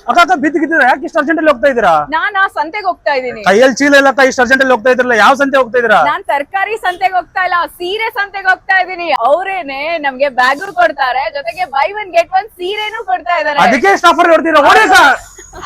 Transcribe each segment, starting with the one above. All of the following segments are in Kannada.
ಅಕ್ಕ ಬಿದ್ದಿದ್ದೀರಾ? ಯಾಕೆ ಇಷ್ಟು ಅರ್ಜೆಂಟ್ ಅಲ್ಲಿ ಹೋಗ್ತಾ ಇದೀರಾ? ನಾನಾ ಸಂತೆಗೆ ಹೋಗ್ತಾ ಇದೀನಿ. ಕೈಯಲ್ಲಿ ಚೀಲ ಇಲ್ಲ ಅಕ್ಕ, ಇಷ್ಟು ಅರ್ಜೆಂಟ್ ಅಲ್ಲಿ ಹೋಗ್ತಾ ಇದ್ರಲ್ಲ, ಯಾವ ಸಂತೆ ಹೋಗ್ತಾ ಇದೀರಾ? ನಾನ್ ತರಕಾರಿ ಸಂತೆಗೆ ಹೋಗ್ತಾ ಇಲ್ಲ, ಸೀರೆ ಸಂತೆಗೆ ಹೋಗ್ತಾ ಇದೀನಿ. ಅವ್ರೇನೆ ನಮ್ಗೆ ಬ್ಯಾಗ್ ಕೊಡ್ತಾರೆ, ಜೊತೆಗೆ ಬೈ ಒನ್ ಗೆಟ್ ಒನ್ ಸೀರೆನೂ ಕೊಡ್ತಾ ಇದಾರೆ. ಅದಕ್ಕೆ ಎಷ್ಟು ಆಫರ್ ಹೊಡ್ತೀರಾ?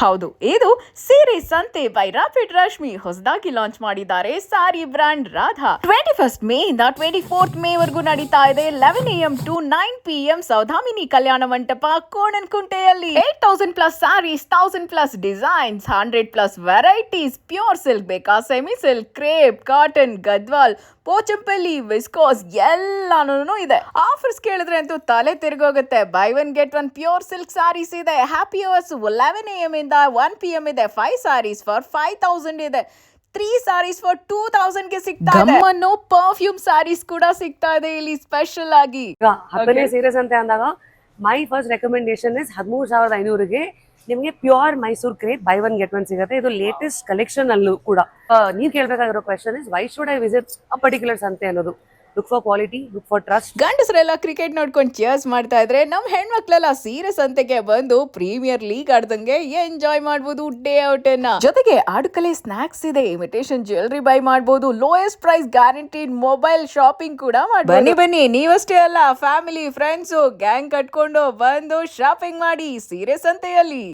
ಹೌದು, ಇದು ಸೀರೆ ಸಂತೆ ಬೈ ರಾಪಿಡ್ ರಶ್ಮಿ ಹೊಸದಾಗಿ ಲಾಂಚ್ ಮಾಡಿದ್ದಾರೆ ಸಾರಿ ಬ್ರಾಂಡ್ ರಾಧಾ. 21 ಮೇ ಇಂದ 24 ಮೇ ವರೆಗೂ ನಡೀತಾ ಇದೆ. 11 AM to 9 PM Saudhamini Kalyana Mantapa, ಕೋಣನಕುಂಟೆಯಲ್ಲಿ. 8,000+ sarees, 1,000+ designs, 100+ varieties. Pure silk ಬೇಕಾ, semi silk, crepe, cotton, Gadwal, Pochampalli, viscose ಎಲ್ಲಾನು ಇದೆ. ಆಫರ್ಸ್ ಕೇಳಿದ್ರೆ ಅಂತೂ ತಲೆ ತಿರುಗೋಗುತ್ತೆ. Buy one get one pure silk sarees ಇದೆ. ಹ್ಯಾಪಿ ಅವರ್ಸ್ 11 AM ಇಂದ 1 PM ಇದೆ. 5 ಸಾರೀಸ್ ಫಾರ್ 5,000 ಇದೆ. 3 ಸಾರೀಸ್ ಫಾರ್ 2,000 ಗೆ ಸಿಗ್ತಾ ಇದೆ. ಗಮ್ಮನ್ನು ಪರ್ಫ್ಯೂಮ್ ಸಾರೀಸ್ ಕೂಡ ಸಿಗ್ತಾ ಇದೆ ಇಲ್ಲಿ ಸ್ಪೆಷಲ್ ಆಗಿ. ಹಬ್ಬನೇ ಸೀರೆ ಸಂತೆ ಅಂದಾಗ ಮೈ ಫಸ್ಟ್ ರೆಕಮೆಂಡೇಶನ್ ಇಸ್ 13,500ಗೆ ನಿಮಗೆ pure Mysore crepe buy one get one ಸಿಗುತ್ತೆ. ಇದು ಲೇಟೆಸ್ಟ್ ಕಲೆಕ್ಷನ್ ಅಲ್ಲೂ ಕೂಡ. ನೀವ್ ಕೇಳ್ಬೇಕಾಗಿರೋ question is why should I visit a particular ಸಂತೆ ಅನ್ನೋದು. Look for quality, look for trust. ಗಂಡಸರೆಲ್ಲ ಕ್ರಿಕೆಟ್ ನೋಡ್ಕೊಂಡು ಚಿಯರ್ಸ್ ಮಾಡ್ತಾ ಇದ್ರೆ, ನಮ್ ಹೆಣ್ಮಕ್ಳೆಲ್ಲ ಸೀರೆ ಸಂತೆಗೆ ಬಂದು ಪ್ರೀಮಿಯರ್ ಲೀಗ್ ಆಡ್ದಂಗೆ ಎಂಜಾಯ್ ಮಾಡಬಹುದು ಡೇ ಔಟ್ ಅನ್ನ. ಜೊತೆಗೆ ಆಡುಕಲೆ ಸ್ನಾಕ್ಸ್ ಇದೆ, ಇಮಿಟೇಷನ್ ಜ್ಯುವೆಲರಿ ಬೈ ಮಾಡಬಹುದು, lowest price guaranteed mobile shopping ಕೂಡ ಮಾಡಬಹುದು. ಬನ್ನಿ ನೀವಷ್ಟೇ ಅಲ್ಲ, ಫ್ಯಾಮಿಲಿ ಫ್ರೆಂಡ್ಸ್ ಗ್ಯಾಂಗ್ ಕಟ್ಕೊಂಡು ಬಂದು ಶಾಪಿಂಗ್ ಮಾಡಿ ಸೀರೆ ಸಂತೆಯಲ್ಲಿ.